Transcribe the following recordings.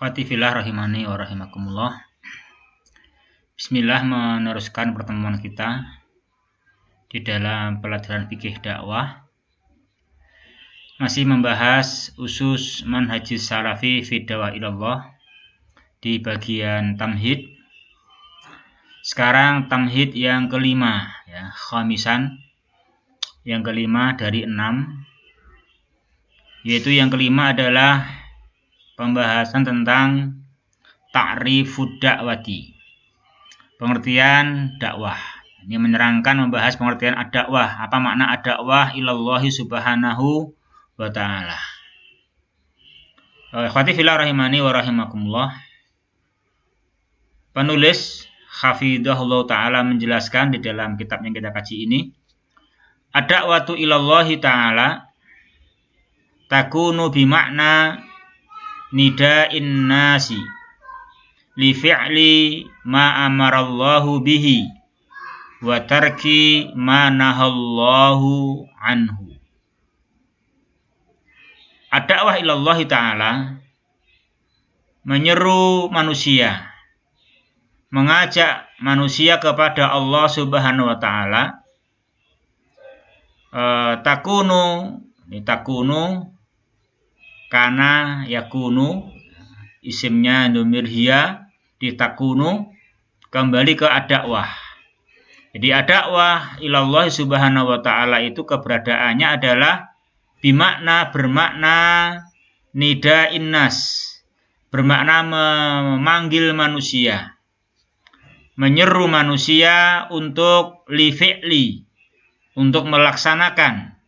Ikhwati fillah rahimani wa rahimakumullah. Bismillah, meneruskan pertemuan kita di dalam pelajaran fikih dakwah. Masih membahas usus manhajis salafi fi da'wah ilallah di bagian tamhid. Sekarang tamhid yang kelima, ya, khamisan, yang kelima dari 6, yaitu yang kelima adalah pembahasan tentang ta'rifud da'wati, pengertian dakwah. Ini menerangkan, membahas pengertian ad-dakwah. Apa makna ad-dakwah ilallahi subhanahu wa ta'ala. Ikhwati fillah rahimani wa rahimakumullah. Penulis hafidhahullah ta'ala menjelaskan di dalam kitab yang kita kaji ini, ad-da'watu ilallahi ta'ala takunu bimakna nida'in nasi li fi'li ma amarallahu bihi wa tarki ma nahallahu anhu. Ad-da'wah ilallahi ta'ala menyeru manusia, mengajak manusia kepada Allah subhanahu wa ta'ala. Takunu kana yakunu, isimnya domir hiya, ditakunu, kembali ke ad-dakwah. Jadi ad-dakwah ilallah subhanahu wa ta'ala itu keberadaannya adalah bermakna nida'in nas, bermakna memanggil manusia, menyeru manusia untuk li fi'li, untuk melaksanakan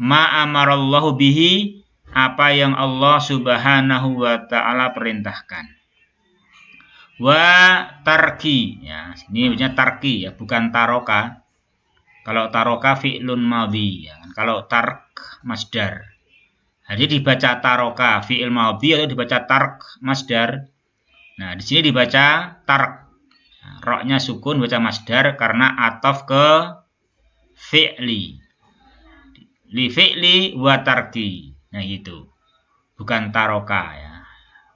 ma amarallahu bihi, apa yang Allah subhanahu wa ta'ala perintahkan. Wa tarki, ya, ini maksudnya tarki, ya, bukan taroka. Kalau taroka fi'lun madhi, ya. Kalau tark masdar. Jadi dibaca taroka fi'il madhi atau dibaca tark masdar. Nah, di sini dibaca tark. Nah, roknya sukun, baca masdar karena ataf ke fi'li. Li fi'li wa tarki. Nah, itu bukan taroka, ya,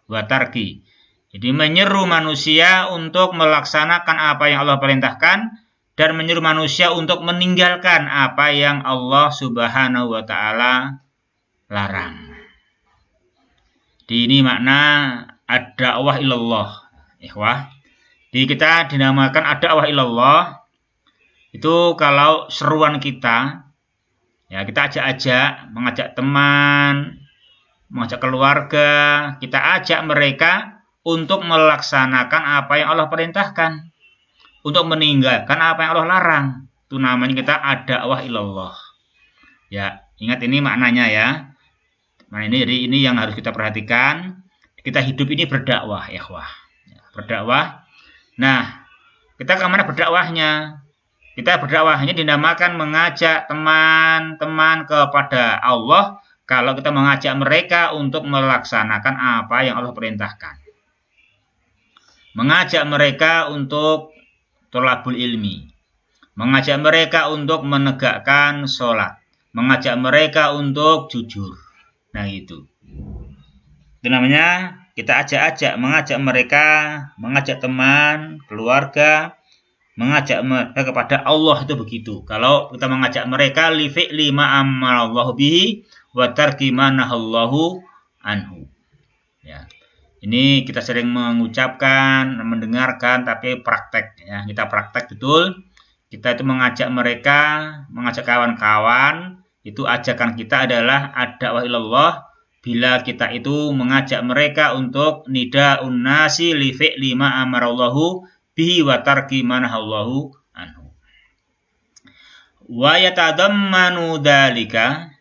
wa tarki. Jadi menyeru manusia untuk melaksanakan apa yang Allah perintahkan dan menyeru manusia untuk meninggalkan apa yang Allah subhanahu wa ta'ala larang. Jadi ini makna ad-da'wah ilallah, ikhwah. Jadi kita dinamakan ad-da'wah ilallah itu kalau seruan kita, ya, kita mengajak teman, mengajak keluarga, kita ajak mereka untuk melaksanakan apa yang Allah perintahkan, untuk meninggalkan apa yang Allah larang. Itu namanya kita ad-da'wah ilallah. Ya, ingat ini maknanya, ya. Nah, jadi ini yang harus kita perhatikan. Kita hidup ini berdakwah, ya, ikhwah. Berdakwah. Nah, kita kemana berdakwahnya? Kita berdakwahnya dinamakan mengajak teman-teman kepada Allah kalau kita mengajak mereka untuk melaksanakan apa yang Allah perintahkan. Mengajak mereka untuk thalabul ilmi. Mengajak mereka untuk menegakkan sholat. Mengajak mereka untuk jujur. Nah, itu namanya kita mengajak mereka, mengajak teman, keluarga, mengajak mereka kepada Allah, itu begitu. Kalau kita mengajak mereka li fi'li ma amarallahu bihi wa tarki ma nahallahu anhu. Ya. Ini kita sering mengucapkan, mendengarkan, tapi praktek, ya. Kita praktek betul. Kita itu mengajak mereka, mengajak kawan-kawan, itu ajakan kita adalah ad-da'wah ilallah. Bila kita itu mengajak mereka untuk nida'un nasi li fi'li ma amarallahu bihi wa tarki manahallahu anhu. Wa yatadammanu dzalika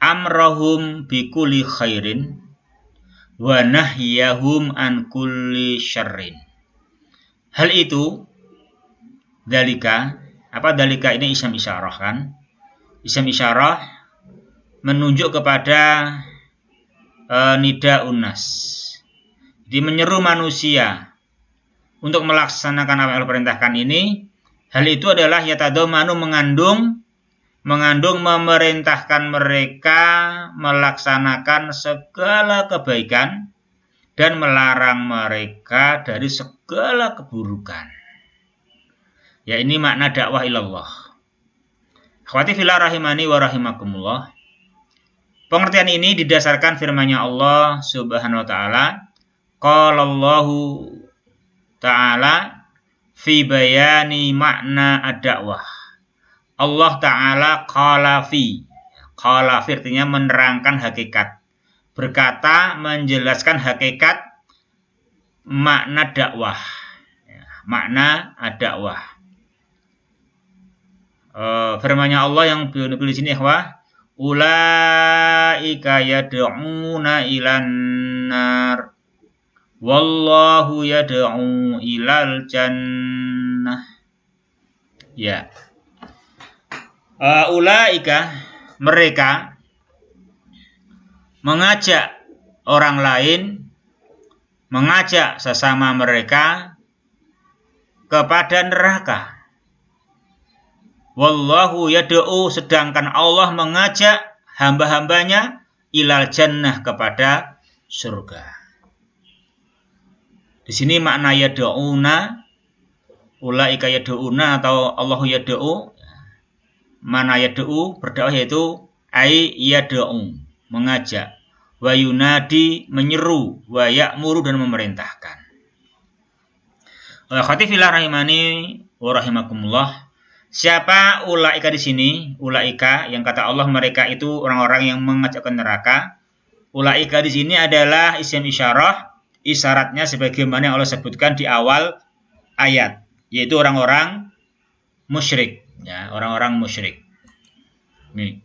amrahum bi kulli khairin wa nahyahum an kulli syarrin. Hal itu, dzalika, apa dzalika ini ism isyarah, kan? Ism isyarah menunjuk kepada nida'un nas. Jadi menyeru manusia untuk melaksanakan apa yang Allah perintahkan ini. Hal itu adalah yatadamanu, mengandung memerintahkan mereka melaksanakan segala kebaikan dan melarang mereka dari segala keburukan. Ya, ini makna dakwah ilallah. Akhwati fillah rahimani wa rahimakumullah. Pengertian ini didasarkan firman-Nya Allah Subhanahu wa taala, qala Allahu ta'ala fi bayani makna ad-da'wah. Allah taala qala fi artinya menerangkan hakikat. Berkata menjelaskan hakikat makna dakwah. Makna ad-dakwah. Firman-Nya Allah yang di sini ulaika yad'una ilan nar wallahu yad'u ilal jannah. Ya. Ulaika mereka mengajak orang lain, mengajak sesama mereka kepada neraka. Wallahu yad'u, sedangkan Allah mengajak hamba-hambanya ilal jannah, kepada surga. Di sini makna yad'una, ulaika yad'una atau Allahu yad'u, mana yad'u berdakwah yaitu ai yad'u, mengajak, wa yunadi, menyeru, wa ya'muru, dan memerintahkan. Akhwati fillah rahimani wa rahimakumullah. Siapa ulaika di sini? Ulaika yang kata Allah mereka itu orang-orang yang mengajak ke neraka. Ulaika di sini adalah isim isyarah, isyaratnya sebagaimana yang Allah sebutkan di awal ayat, yaitu orang-orang musyrik, ya, orang-orang musyrik. Nih,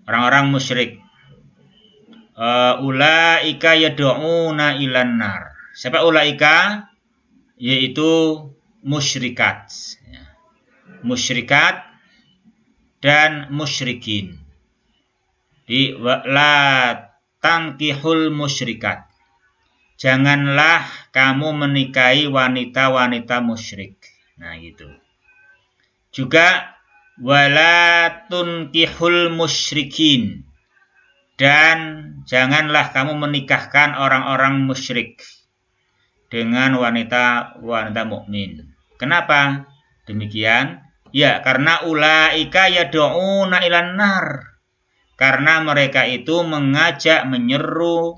orang-orang musyrik. Ulaika yad'una ilan nar. Siapa ulaika? Yaitu musyrikat, ya. Musyrikat dan musyrikin. Di la tankihul musyrikat. Janganlah kamu menikahi wanita-wanita musyrik. Nah, gitu. Juga wala tunkihul musyrikin. Dan janganlah kamu menikahkan orang-orang musyrik dengan wanita-wanita mukmin. Kenapa demikian? Ya, karena ulaika yad'una ilan nar. Karena mereka itu mengajak, menyeru,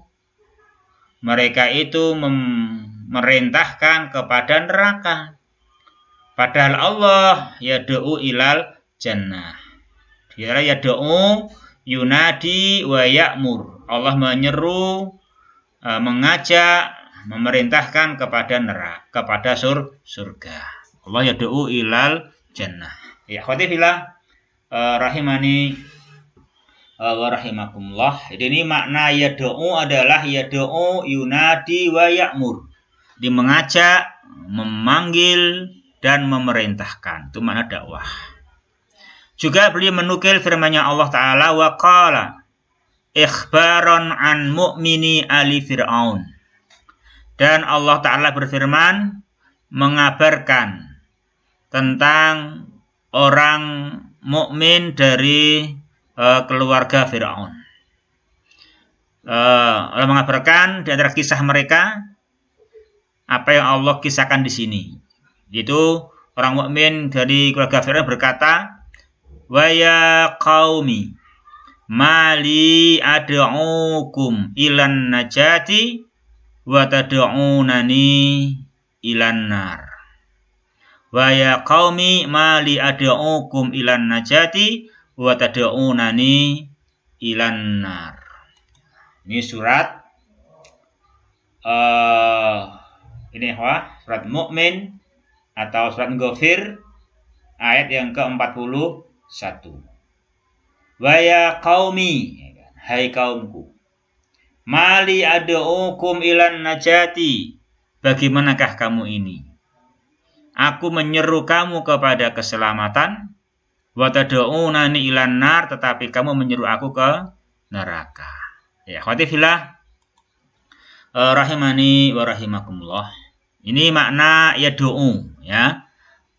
mereka itu memerintahkan kepada neraka. Padahal Allah yad'u ilal jannah. Dia yad'u yunadi wa ya'mur. Allah menyeru, mengajak, memerintahkan kepada neraka, kepada surga. Allah yad'u ilal jannah. Ya, akhwati fillah rahimani wa rahimakumullah. Jadi ini makna yad'u adalah yad'u yunadi wa ya'mur. Di mengajak, memanggil, dan memerintahkan. Itu makna dakwah. Juga beliau menukil firman-Nya Allah Ta'ala, wa qala ikhbaron an mu'mini ali fir'aun. Dan Allah Ta'ala berfirman, mengabarkan tentang orang mukmin dari keluarga Fir'aun. Allah mengabarkan di antara kisah mereka apa yang Allah kisahkan di sini. Yaitu orang mukmin dari keluarga Fir'aun berkata, wa ya qaumi mali ad'ukum ilan najati wa tad'unani ilan nar. Wa ya qaumi mali ad'ukum ilan najati wa tad'unani ilan nar. Ini surat surat Mukmin atau surat Ghafir ayat yang ke-41. Wa ya qaumi, hai kaumku, mali ad'ukum ilan najati, bagaimanakah kamu ini? Aku menyeru kamu kepada keselamatan, wa tad'unani ilan nar, tetapi kamu menyeru aku ke neraka. Ya, akhwati fillah rahimani wa rahimakumullah. Ini makna yad'u, ya.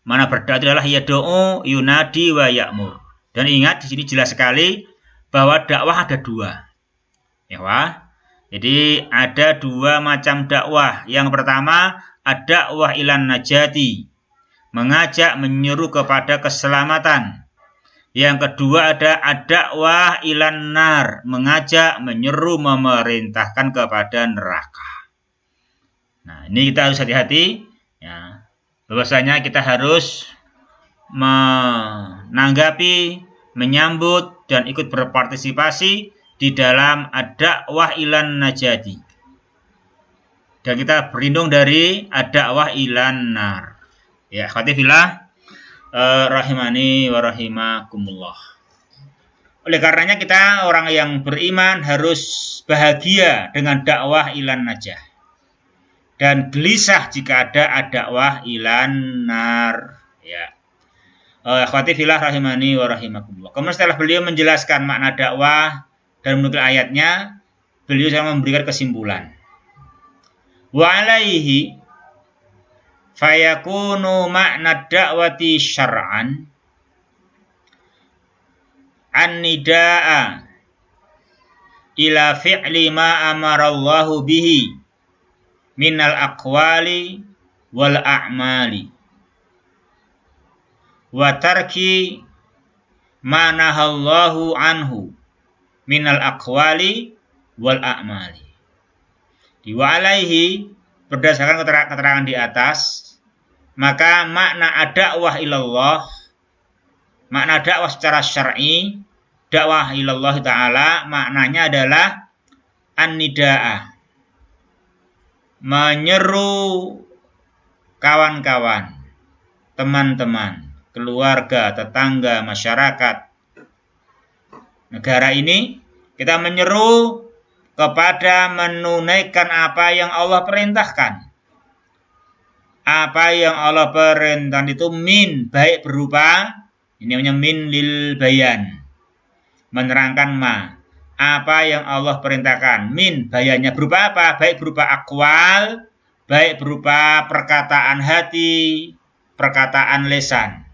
Mana berdoa adalah yad'u yunadi wa ya'mur. Dan ingat di sini jelas sekali bahwa dakwah ada dua. Ya, Jadi ada dua macam dakwah. Yang pertama, ad-dakwah ilan najati, mengajak menyeru kepada keselamatan. Yang kedua ada ad-dakwah ilan nar, mengajak menyeru memerintahkan kepada neraka. Nah, ini kita harus hati-hati ya. Bahwasanya kita harus menanggapi, menyambut dan ikut berpartisipasi di dalam ad-dakwah ilan najati. Dan kita berlindung dari ad-dakwah ilan nar. Ya, akhwati fillah, rahimani wa rahimakumullah. Oleh karenanya kita orang yang beriman harus bahagia dengan dakwah ilan najah. Dan gelisah jika ada ad-dakwah ilan nar. Ya. Akhwati fillah rahimani wa rahimakumullah. Kemudian setelah beliau menjelaskan makna dakwah dan menukil ayatnya, beliau sedang memberikan kesimpulan. Wa alaihi fayakunu makna da'wati syar'an an-nida'a ila fi'li ma amarallahu bihi minal aqwali wal a'mali wa tarki ma nahallahu anhu minal aqwali wal a'mali. Wa alaihi, berdasarkan keterangan di atas, maka makna ad-dakwah ilallah, makna dakwah secara syar'i, dakwah ilallah ta'ala, maknanya adalah an-nida'a, menyeru kawan-kawan, teman-teman, keluarga, tetangga, masyarakat negara ini, kita menyeru kepada menunaikan apa yang Allah perintahkan. Apa yang Allah perintahkan itu min, baik berupa, ini namanya min lil bayan, menerangkan ma. Apa yang Allah perintahkan, min, bayannya berupa apa? Baik berupa akwal, baik berupa perkataan hati, perkataan lisan,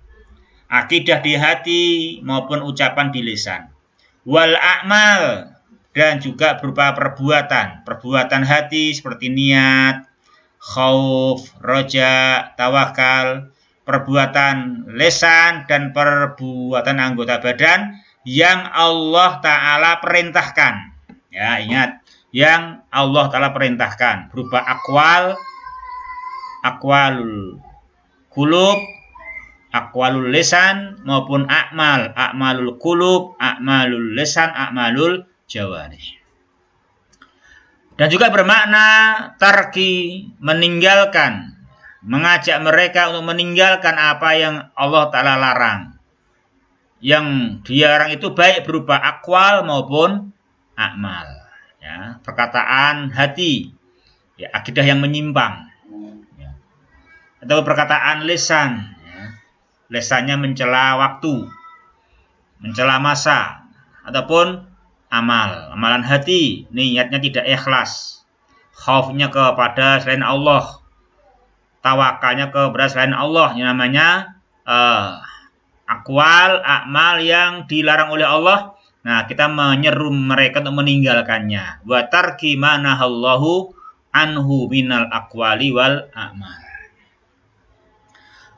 akidah di hati maupun ucapan di lisan. Wal a'mal, dan juga berupa perbuatan hati seperti niat, khauf, roja, tawakal, perbuatan lisan dan perbuatan anggota badan yang Allah Ta'ala perintahkan. Ya, ingat, yang Allah Ta'ala perintahkan berupa akwalul qulub, akwalul lisan maupun a'malul qulub, a'malul lisan, a'malul jawarih. Dan juga bermakna tarki, meninggalkan, mengajak mereka untuk meninggalkan apa yang Allah Ta'ala larang. Yang dilarang itu baik berupa akwal maupun a'mal, ya, perkataan hati, ya, akidah yang menyimpang, ya, atau perkataan lisan, ya, lisannya mencela waktu, mencela masa, ataupun amalan hati, niatnya tidak ikhlas, khaufnya kepada selain Allah, tawakalnya kepada selain Allah, yang namanya akwal, a'mal yang dilarang oleh Allah. Nah, kita menyeru mereka untuk meninggalkannya. Wa tarki ma nahallahu anhu minal aqwali wal a'mal.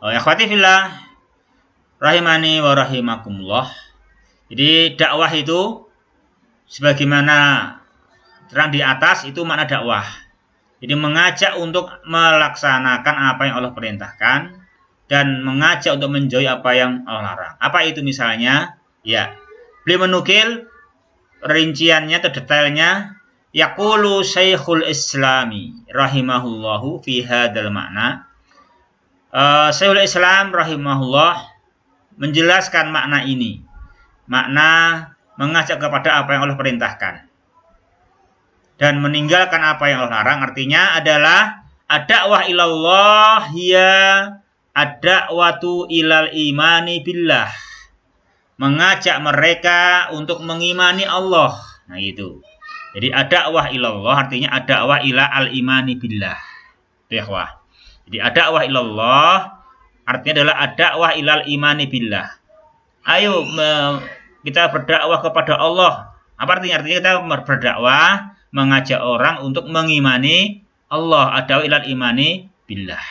Ya akhwati fillah rahimani wa rahimakumullah. Jadi dakwah itu sebagaimana terang di atas itu makna dakwah. Jadi mengajak untuk melaksanakan apa yang Allah perintahkan dan mengajak untuk menjauhi apa yang Allah larang. Apa itu misalnya? Ya, beliau menukil rinciannya atau detailnya. Yaqulu Syekhul Islami rahimahullahu fi hadzal makna. Syekhul Islam rahimahullah menjelaskan makna ini. Makna mengajak kepada apa yang Allah perintahkan dan meninggalkan apa yang Allah larang, artinya adalah ad-dakwah ilallah ya ad-da'watu ilal imani billah, mengajak mereka untuk mengimani Allah. Nah itu. Jadi ad-da'wah ilallah artinya ad-da'wah ila al-imani billah. Itu ya, wah. Jadi ad-da'wah ilallah artinya adalah ad-da'wah ilal imani billah. Ayo kita berdakwah kepada Allah. Apa artinya? Artinya kita berdakwah mengajak orang untuk mengimani Allah, ad'u ilal imani billah.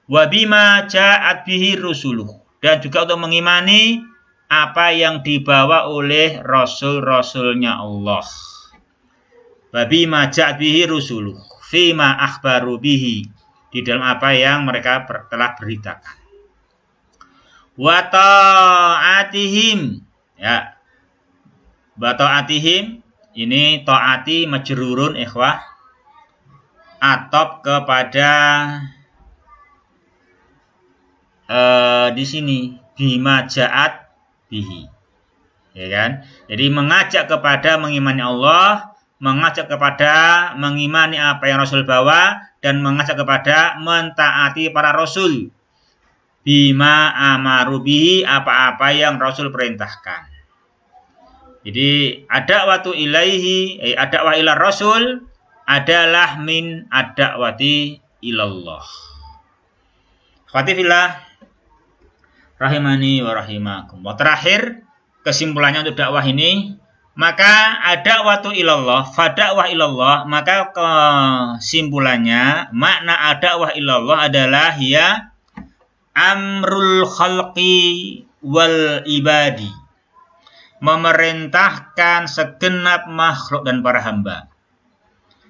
Wa bima ja'at bihi rusuluh, dan juga untuk mengimani apa yang dibawa oleh rasul-rasulnya Allah. Wa bima ja'at bihi rusuluh fima akhbaru bihi, di dalam apa yang mereka telah beritakan. Wa ta'atihim, ya. Wa ta'atihim ini ta'ati majrurun ikhwah, atop kepada di sini bima ja'at bihi, ya kan? Jadi mengajak kepada mengimani Allah, mengajak kepada mengimani apa yang Rasul bawa, dan mengajak kepada mentaati para Rasul. Bima amaru bihi, apa-apa yang Rasul perintahkan. Jadi ad-da'watu ilaihi, ad-da'wah ila Rasul adalah min ad-da'wati ilallah. Khawati fillah rahimani wa rahimakumullah. Terakhir, kesimpulannya untuk dakwah ini, maka ad-da'watu ilallah, fa-da'wah ilallah, maka kesimpulannya makna ad-da'wah ilallah adalah ya amrul khalqi wal ibadi, memerintahkan segenap makhluk dan para hamba,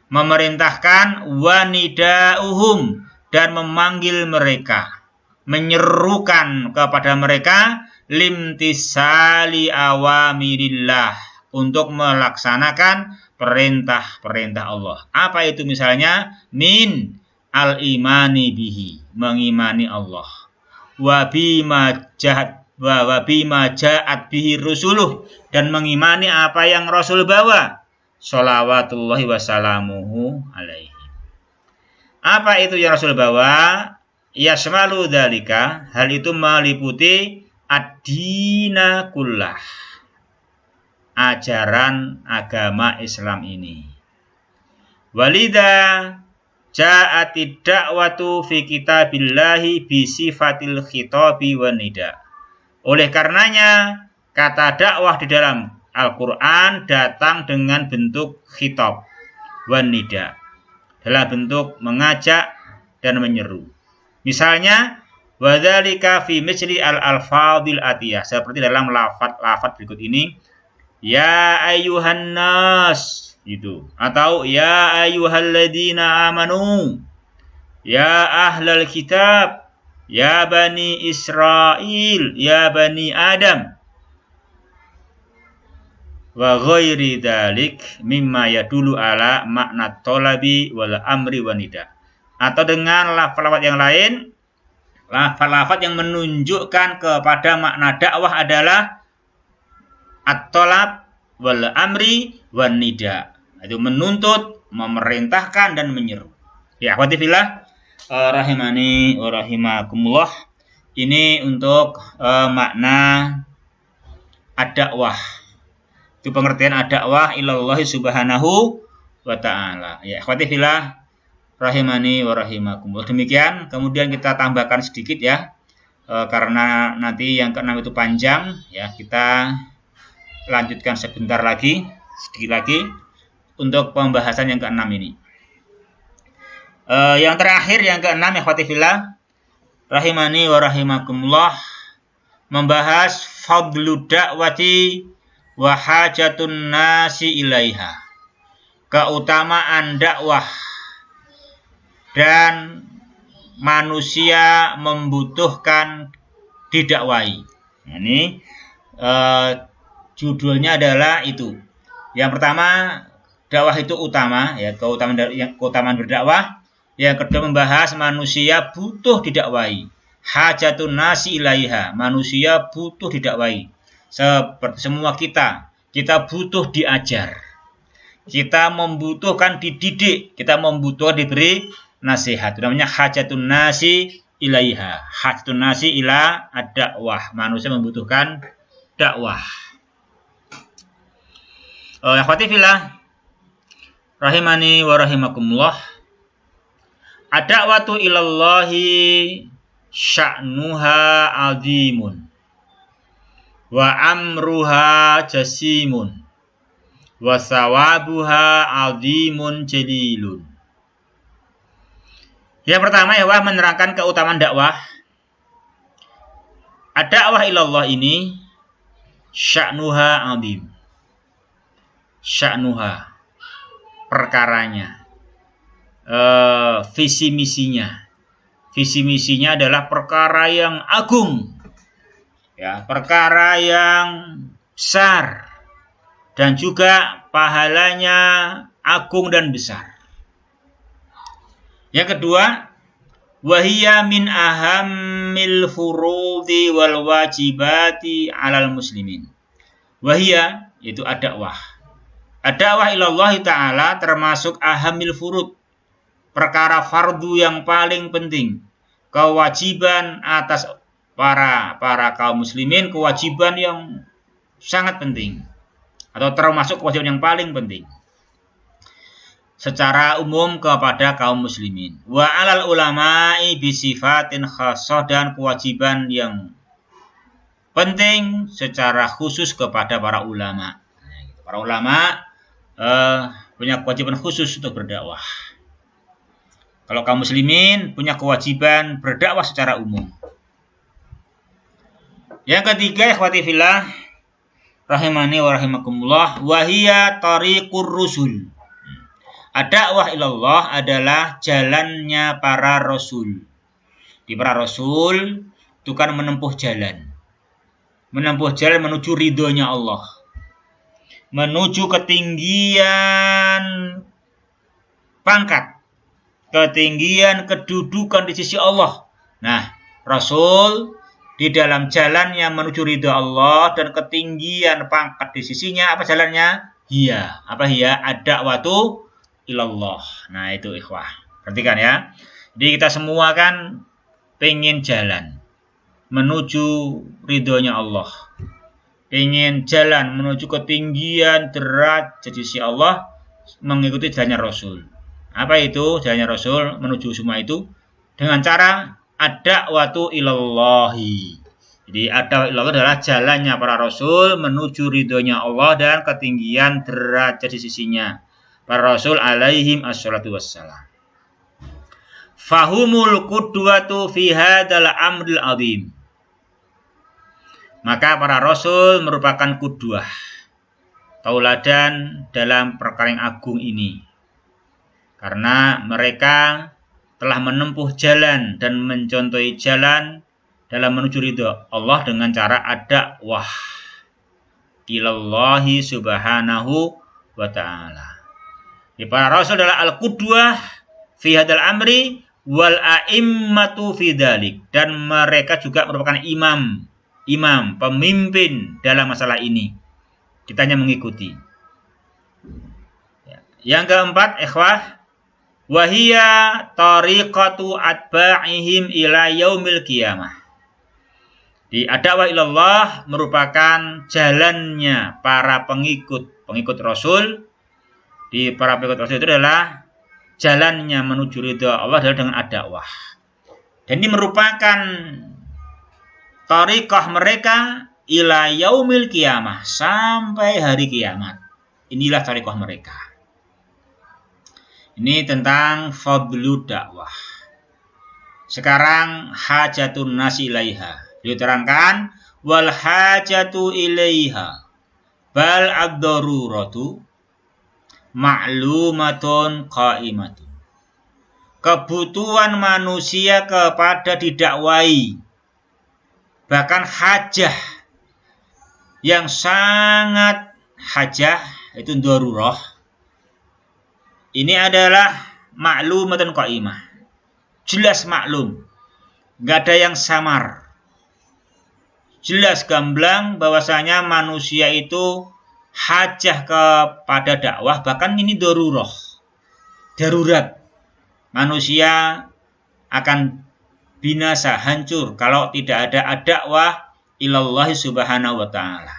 memerintahkan wanidauhum, dan memanggil mereka, menyerukan kepada mereka limtisali awamirillah, untuk melaksanakan perintah-perintah Allah. Apa itu misalnya? Min al-imani bihi, mengimani Allah. Wa bima ja'at bihi rusuluh, dan mengimani apa yang Rasul bawa, sholawatullahi wassalamuhu alaihi. Apa itu yang Rasul bawa? Yasmalu dzalika, hal itu meliputi ad-dina kullah, ajaran agama Islam ini. Walidha ja'atid da'watu fi kitabillahi bi sifatil khitabi wan nida. Oleh karenanya kata dakwah di dalam Al-Qur'an datang dengan bentuk khitab wan nida, dalam bentuk mengajak dan menyeru. Misalnya wadzalika fi misli al-alfadhil atiyah, seperti dalam lafaz berikut ini, ya ayyuhan nas, itu, atau ya ayyuhalladzina amanu, ya ahlal kitab, ya bani Israil, ya bani Adam, wa ghairi dzalik mimma yadullu ala makna talabi wal amri wa nida. Atau dengan lafaz-lafaz yang lain, lafaz-lafaz yang menunjukkan kepada makna dakwah adalah at-talab wal amri wan nida. Itu menuntut, memerintahkan, dan menyeru. Ya, akhwati fillah rahimani wa rahimakumullah. Ini untuk makna ad-dakwah. Itu pengertian ad-dakwah ilallahi subhanahu wa ta'ala. Ya, akhwati fillah rahimani wa rahimakumullah. Demikian, kemudian kita tambahkan sedikit ya, karena nanti yang keenam itu panjang ya, kita lanjutkan sebentar lagi, sedikit lagi untuk pembahasan yang keenam ini. Yang terakhir, yang keenam, ikhwati fillah rahimani wa rahimakumullah, membahas fadlu da'wati wa hajatun nasi ilaiha, keutamaan dakwah dan manusia membutuhkan didakwai. Ini judulnya adalah itu. Yang pertama, dakwah itu utama, ya, keutamaan berdakwah. Yang kedua, membahas manusia butuh didakwai. Hajatun nasi ilaiha, manusia butuh didakwai. Seperti semua kita butuh diajar. Kita membutuhkan dididik, kita membutuhkan diberi nasihat. Itu namanya hajatun nasi ilaiha. Hajatun nasi ila ad-dakwah, manusia membutuhkan dakwah. Akhwati fillah rahimani wa rahimakumullah, ad-da'watu ilallahi sya'nuha azimun wa amruha jasimun wa thawabuha 'azimun jalilun. Yang pertama ya menerangkan keutamaan dakwah. Ad-da'wah ilallah ini sya'nuha 'azim. Sya'nuha perkaranya. Visi misinya. Visi misinya adalah perkara yang agung. Ya, perkara yang besar dan juga pahalanya agung dan besar. Yang kedua, wahiyya min ahammil furudhi wal wajibati 'alal muslimin. Wahiyya itu ad-da'wah. Ad-da'wah ilallah ta'ala termasuk ahammil furud, perkara fardu yang paling penting, kewajiban atas para kaum muslimin, kewajiban yang sangat penting atau termasuk kewajiban yang paling penting secara umum kepada kaum muslimin. Wa 'alal ulama'i bisifatin khassah, dan kewajiban yang penting secara khusus kepada para ulama. Para ulama punya kewajiban khusus untuk berdakwah. Kalau kaum muslimin punya kewajiban berdakwah secara umum. Yang ketiga, ikhwati fillah rahimani wa rahimakumullah, wahiyya tariqur rusul. Ad-da'wah ilallah adalah jalannya para rasul. Di para rasul itu kan menempuh jalan. Menempuh jalan menuju ridhonya Allah. Menuju ketinggian pangkat. Ketinggian kedudukan di sisi Allah. Nah, rasul di dalam jalannya menuju ridha Allah dan ketinggian pangkat di sisinya, apa jalannya? Hiya. Apa hiya? Ad-da'watu ilallah. Nah, itu ikhwah. Perhatikan ya. Jadi kita semua kan pengen jalan menuju ridhonya Allah. Pengen jalan menuju ketinggian derajat di sisi Allah, mengikuti jalannya Rasul. Apa itu jalannya Rasul menuju semua itu? Dengan cara ad-da'watu ilallahi. Jadi ad-da'watu ilallah adalah jalannya para Rasul menuju ridhonya Allah dan ketinggian derajat di sisinya. Para Rasul alaihim assalatu wassalam. Fahumul qudwatu fi hadzal amril azim. Maka para Rasul merupakan qudwah, tauladan dalam perkara yang agung ini. Karena mereka telah menempuh jalan dan mencontohi jalan dalam menuju ridha Allah dengan cara ad-da'wah ilallahi subhanahu wa ta'ala. Para Rasul adalah al-qudwah fi hadzal amri wal a'immatu fi dzalik, dan mereka juga merupakan imam, pemimpin dalam masalah ini. Kita hanya mengikuti. Yang keempat, ikhwah, wahiyya tariqatu atba'ihim ila yaumil qiyamah. Di ad-da'wah ilallah merupakan jalannya para pengikut Rasul. Di para pengikut Rasul itu adalah jalannya menuju ridha Allah adalah dengan ad-da'wah. Dan ini merupakan tariqah mereka ila yaumil qiyamah, sampai hari kiamat. Inilah tariqah mereka. Ini tentang fadlu dakwah. Sekarang hajatun nasi ilaiha. Diterangkan wal hajatu ilaiha bal ad-daruratu ma'lumatun qa'imatun. Kebutuhan manusia kepada didakwai, bahkan hajah yang sangat hajah, itu darurah. Ini adalah ma'lumatun qa'imah. Jelas maklum. Enggak ada yang samar. Jelas gamblang bahwasanya manusia itu hajah kepada dakwah, bahkan ini darurat. Manusia akan binasa, hancur kalau tidak ada ad-da'wah ilallahi subhanahu wa ta'ala.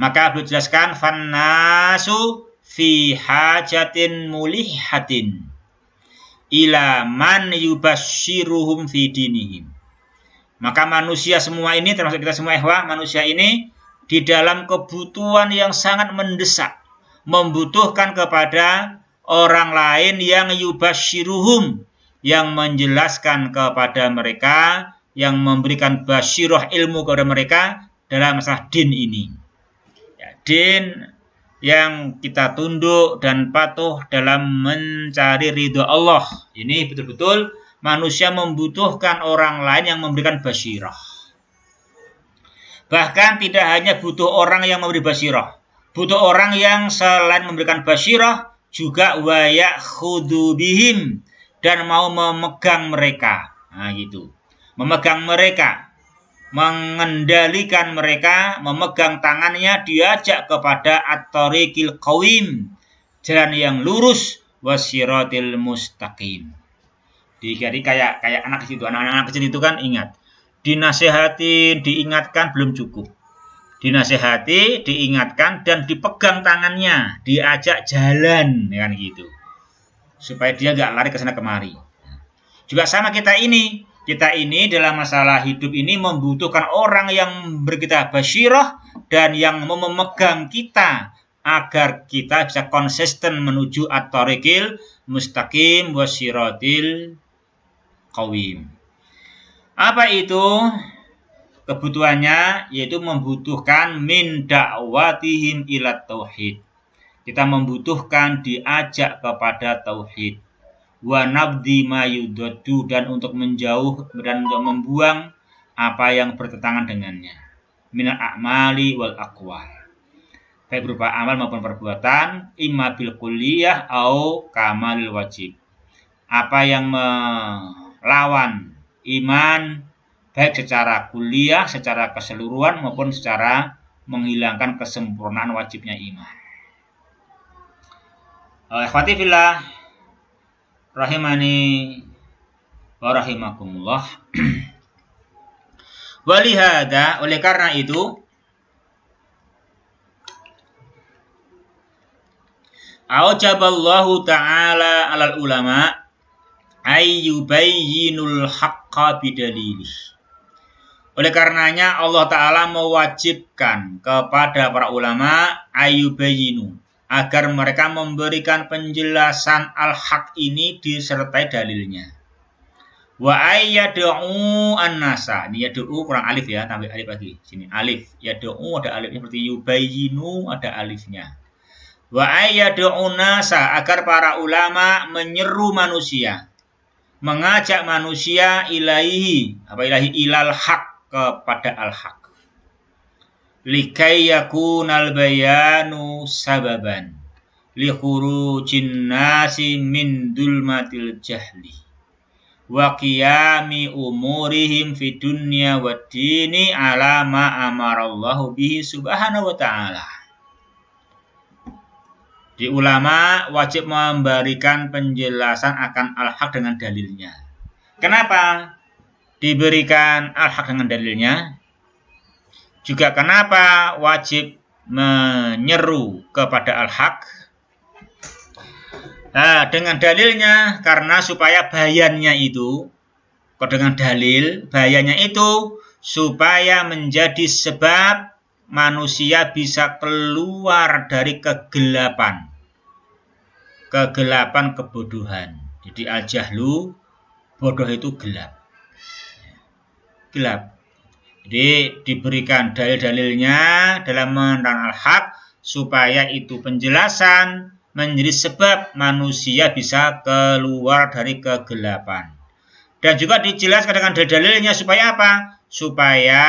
Maka beliau jelaskan fannasu fi hajatin mulihatin ila man yubashiruhum fi dinihim. Maka manusia semua ini, termasuk kita semua ikhwah, manusia ini di dalam kebutuhan yang sangat mendesak, membutuhkan kepada orang lain yang yubasyiruhum, yang menjelaskan kepada mereka, yang memberikan basyirah ilmu kepada mereka dalam masalah din ini. Ya, din yang kita tunduk dan patuh dalam mencari ridho Allah. Ini betul-betul manusia membutuhkan orang lain yang memberikan basyirah. Bahkan tidak hanya butuh orang yang memberi basyirah, butuh orang yang selain memberikan basyirah juga wa ya'khudhu bihim, dan mau memegang mereka. Nah, gitu. Memegang mereka, mengendalikan mereka, memegang tangannya, diajak kepada at-tariqil qawim, jalan yang lurus, wasyiratil mustaqim. Jadi kayak anak kecil itu, anak-anak kecil itu kan ingat, dinasehati, diingatkan belum cukup. Dinasehati, diingatkan, dan dipegang tangannya, diajak jalan, kan gitu. Supaya dia nggak lari ke sana kemari. Juga sama kita ini dalam masalah hidup ini membutuhkan orang yang berkita basyirah dan yang memegang kita agar kita bisa konsisten menuju at-tariqil mustaqim wasyiratil qawim. Apa itu kebutuhannya? Yaitu membutuhkan min da'watihim ila tauhid. Kita membutuhkan diajak kepada tauhid. Wa nabdi ma yudaddu, dan untuk menjauh dan untuk membuang apa yang bertentangan dengannya. Minal a'mali wal aqwal. Baik berupa amal maupun perbuatan, imma bil kulliyah au kamalil wajib. Apa yang melawan iman baik secara kuliah, secara keseluruhan maupun secara menghilangkan kesempurnaan wajibnya iman. Ikhwati fillah rahimani wa rahimakumullah. Walihada, oleh karena itu, aujaballahu ta'ala alal ulama ayyubayyinul haqqa bidalilih. Oleh karenanya Allah Ta'ala mewajibkan kepada para ulama ayyubayyinu, agar mereka memberikan penjelasan al-haq ini disertai dalilnya. Wa ayyad'u an-nasa. Ini yad'u kurang alif ya, tambah alif lagi. Sini alif. Yad'u ada alifnya seperti yubayyinu ada alifnya. Wa ayyad'u an-nasa, agar para ulama menyeru manusia, mengajak manusia ilaihi, ilal haq, kepada al-haq. Likai yakunal bayanu sababan li khurujin nasi min dulmatil jahli wa qiyami umurihim fi dunya wa dini ala ma amarallahu bihi subhanahu wa ta'ala. Di ulama wajib memberikan penjelasan akan al-haq dengan dalilnya. Kenapa diberikan al-haq dengan dalilnya? Juga kenapa wajib menyeru kepada al-haq? Nah, dengan dalilnya, karena supaya bayannya itu, dengan dalil, bayannya itu supaya menjadi sebab manusia bisa keluar dari kegelapan kebodohan. Jadi al-jahlu, bodoh itu gelap. Jadi diberikan dalil-dalilnya dalam menerangkan al-haq supaya itu penjelasan menjadi sebab manusia bisa keluar dari kegelapan. Dan juga dijelaskan dengan dalil-dalilnya supaya apa? Supaya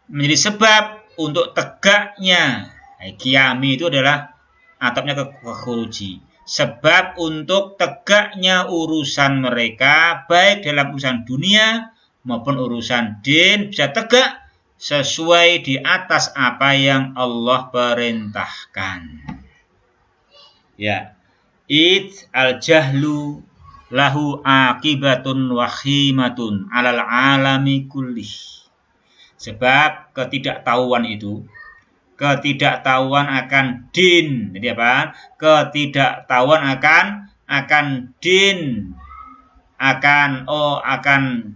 menjadi sebab untuk tegaknya. Qiyami itu adalah atapnya kekhuruji. Sebab untuk tegaknya urusan mereka baik dalam urusan dunia maupun urusan din bisa tegak sesuai di atas apa yang Allah perintahkan. Ya, al-jahlu lahu akibatun wahimatun alal alami kullih. Sebab ketidaktahuan itu, ketidaktahuan akan din. Jadi apa? Ketidaktahuan akan din, akan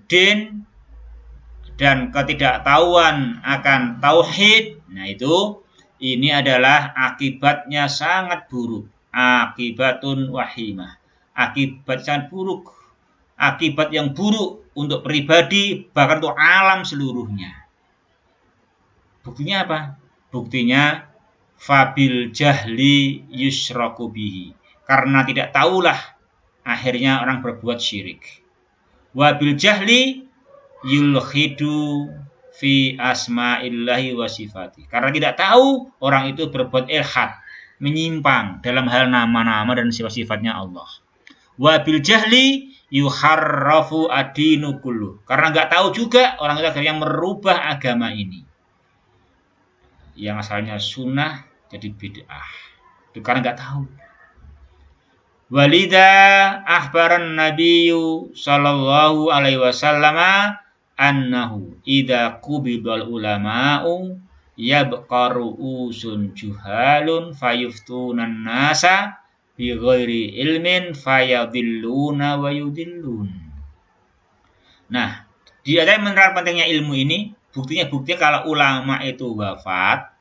din, dan ketidaktahuan akan tauhid. Nah, itu ini adalah akibatnya sangat buruk. Akibatun wahimah. Akibat sangat buruk. Akibat yang buruk untuk pribadi, bahkan untuk alam seluruhnya. Buktinya apa? Buktinya fabil jahli yusraku bihi. Karena tidak tahulah, akhirnya orang berbuat syirik. Wabil jahli yulkhidu fi asma'illahi wa sifati. Karena tidak tahu, orang itu berbuat ilhad, menyimpang dalam hal nama-nama dan sifat-sifatnya Allah. Wabil jahli yuharrafu adinu kullu. Karena nggak tahu juga, orang itu akhirnya merubah agama ini. Yang asalnya sunnah jadi bid'ah. Itu karena nggak tahu. Walida akhbaran nabiyyu sallallahu alaihi wasallam annahu idza qubidal ulama'u yabqaru usun juhalun fayuftunan nasa bi ghairi ilmin fayadilluna wa yudillun. Nah, di ayat menerang pentingnya ilmu ini, buktinya kalau ulama itu wafat,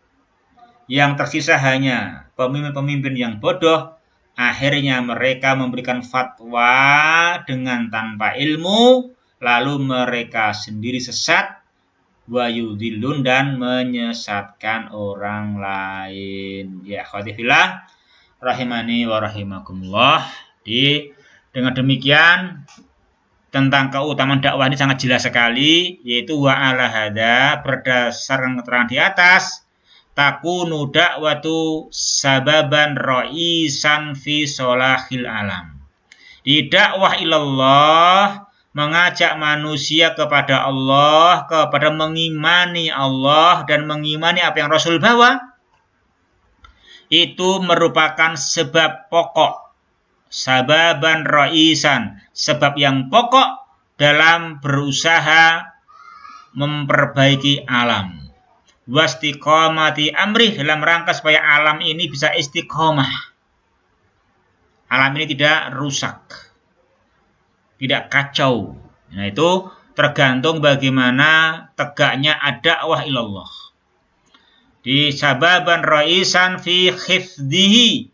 yang tersisa hanya pemimpin-pemimpin yang bodoh, akhirnya mereka memberikan fatwa dengan tanpa ilmu, lalu mereka sendiri sesat, wa yudillun, dan menyesatkan orang lain. Ya, akhwati fillah, rahimani wa rahimakumullah. Dengan demikian, tentang keutamaan dakwah ini sangat jelas sekali, yaitu wa ala hadza, berdasarkan keterangan di atas, takunu dakwatu sababan ra'isan fi solahil alam. Di dakwah ilallah, mengajak manusia kepada Allah, kepada mengimani Allah dan mengimani apa yang Rasul bawa, itu merupakan sebab pokok, sababan ra'isan, sebab yang pokok dalam berusaha memperbaiki alam. Wastiqomati amrih, dalam rangka supaya alam ini bisa istiqomah. Alam ini tidak rusak, tidak kacau. Nah, itu tergantung bagaimana tegaknya ad-da'wah ilallah. Di sababan ra'isan fi khifdihi,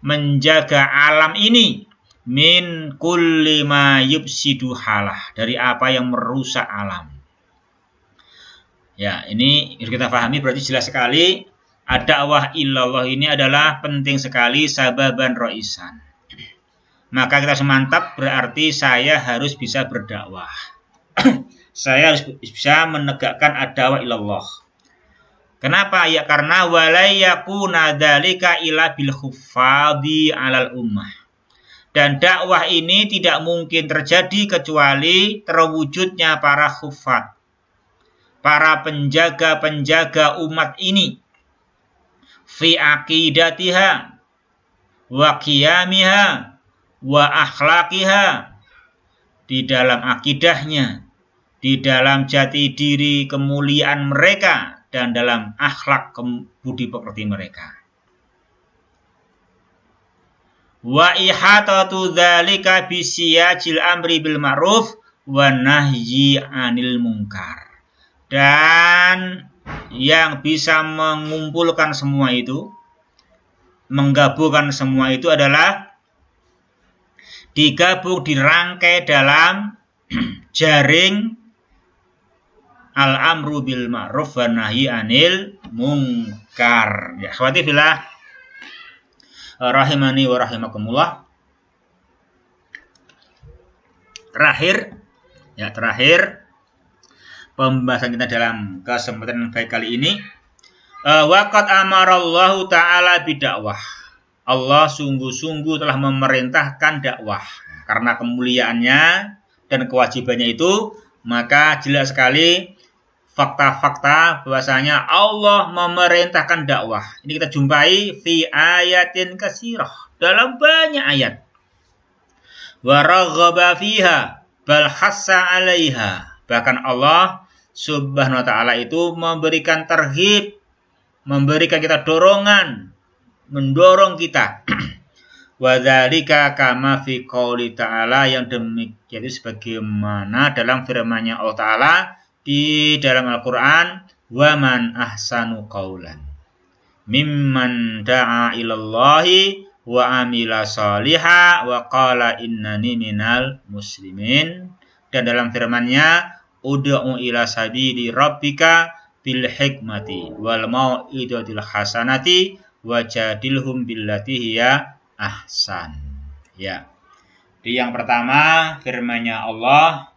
menjaga alam ini, min kulli ma yufsidu halah, dari apa yang merusak alam. Ya, ini harus kita pahami, berarti jelas sekali ad-da'wah ilallah ini adalah penting sekali, sababan ra'isan. Maka kita semantap, berarti saya harus bisa berdakwah. Saya harus bisa menegakkan ad-da'wah ilallah. Kenapa? Ya karena walayakuna dzalika ila bil khuffadi 'alal ummah. Dan dakwah ini tidak mungkin terjadi kecuali terwujudnya para khuffad, para penjaga-penjaga umat ini, fi aqidatiha wa qiyamiha wa akhlaqiha, di dalam akidahnya, di dalam jati diri kemuliaan mereka, dan dalam akhlak budi pekerti mereka. Wa ihatatu dzalika bisiyajil amri bil ma'ruf wa nahyi 'anil munkar. Dan yang bisa mengumpulkan semua itu, menggabungkan semua itu adalah digabung, dirangkai dalam jaring al-amru bil ma'ruf wa nahyi 'anil munkar. Ya, akhwati fillah, rahimani wa rahimakumullah. Terakhir pembahasan kita dalam kesempatan baik kali ini, waqad amarallahu ta'ala bidakwah. Allah sungguh-sungguh telah memerintahkan dakwah. Karena kemuliaannya dan kewajibannya itu, maka jelas sekali fakta-fakta bahwasanya Allah memerintahkan dakwah. Ini kita jumpai fi ayatin katsirah, dalam banyak ayat. Wa raghaba fiha bal hassa 'alaiha. Bahkan Allah Subhanahu wa ta'ala itu memberikan targhib, memberikan kita dorongan, mendorong kita. Wa dzalika kama fi qouli ta'ala, yang demikian itu sebagaimana dalam firman-Nya Allah Ta'ala di dalam Al-Qur'an, wa man ahsanu qaulan. mimman da'a ilallahi wa amila sholiha wa qala innani minal muslimin. Dan dalam firman-Nya, ud'u ila sabili rabbika bil hikmati wal mau'izatil hasanati wajadilhum billati hiya ahsan. Ya. Di yang pertama firman-Nya Allah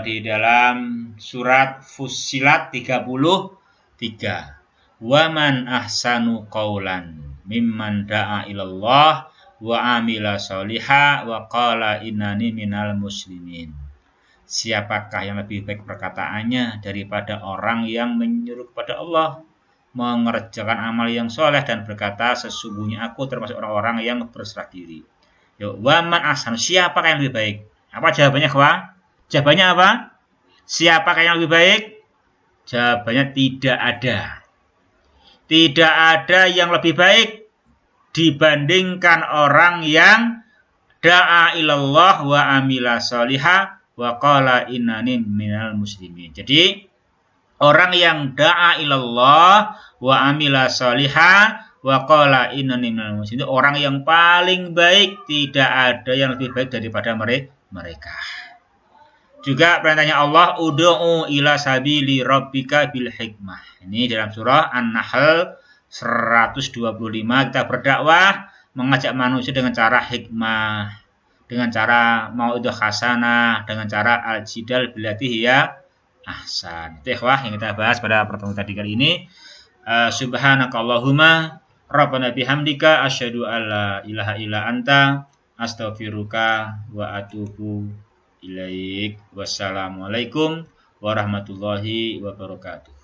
di dalam surat Fussilat 33. Wa man ahsanu qaulan mimman da'a ilallah wa amila sholiha wa qala innani minal muslimin. Siapakah yang lebih baik perkataannya daripada orang yang menyuruh kepada Allah, mengerjakan amal yang soleh dan berkata sesungguhnya aku termasuk orang-orang yang berserah diri. Yuk, wa man ahsanu, siapakah yang lebih baik? Apa jawabannya, Khwa? Jawabannya apa? Siapakah yang lebih baik? Jawabannya tidak ada. Tidak ada yang lebih baik dibandingkan orang yang da'a ilallah wa amila sholiha wa qala innani minal muslimin. Jadi orang yang da'a ilallah wa amila sholiha wa qala innani minal muslimin, orang yang paling baik, tidak ada yang lebih baik daripada mereka. Juga perintahnya Allah, ud'u ila sabili rabbika bil hikmah. Ini dalam surah An-Nahl 125, kita berdakwah mengajak manusia dengan cara hikmah, dengan cara mau'idhah hasanah, dengan cara al-jidal billati hiya ahsan. Itu ikhwah yang kita bahas pada pertemuan tadi kali ini. Subhanakallahumma rabbana bihamdika asyhadu alla ilaha illa anta astaghfiruka wa atubu ilaik. Wassalamualaikum warahmatullahi wabarakatuh.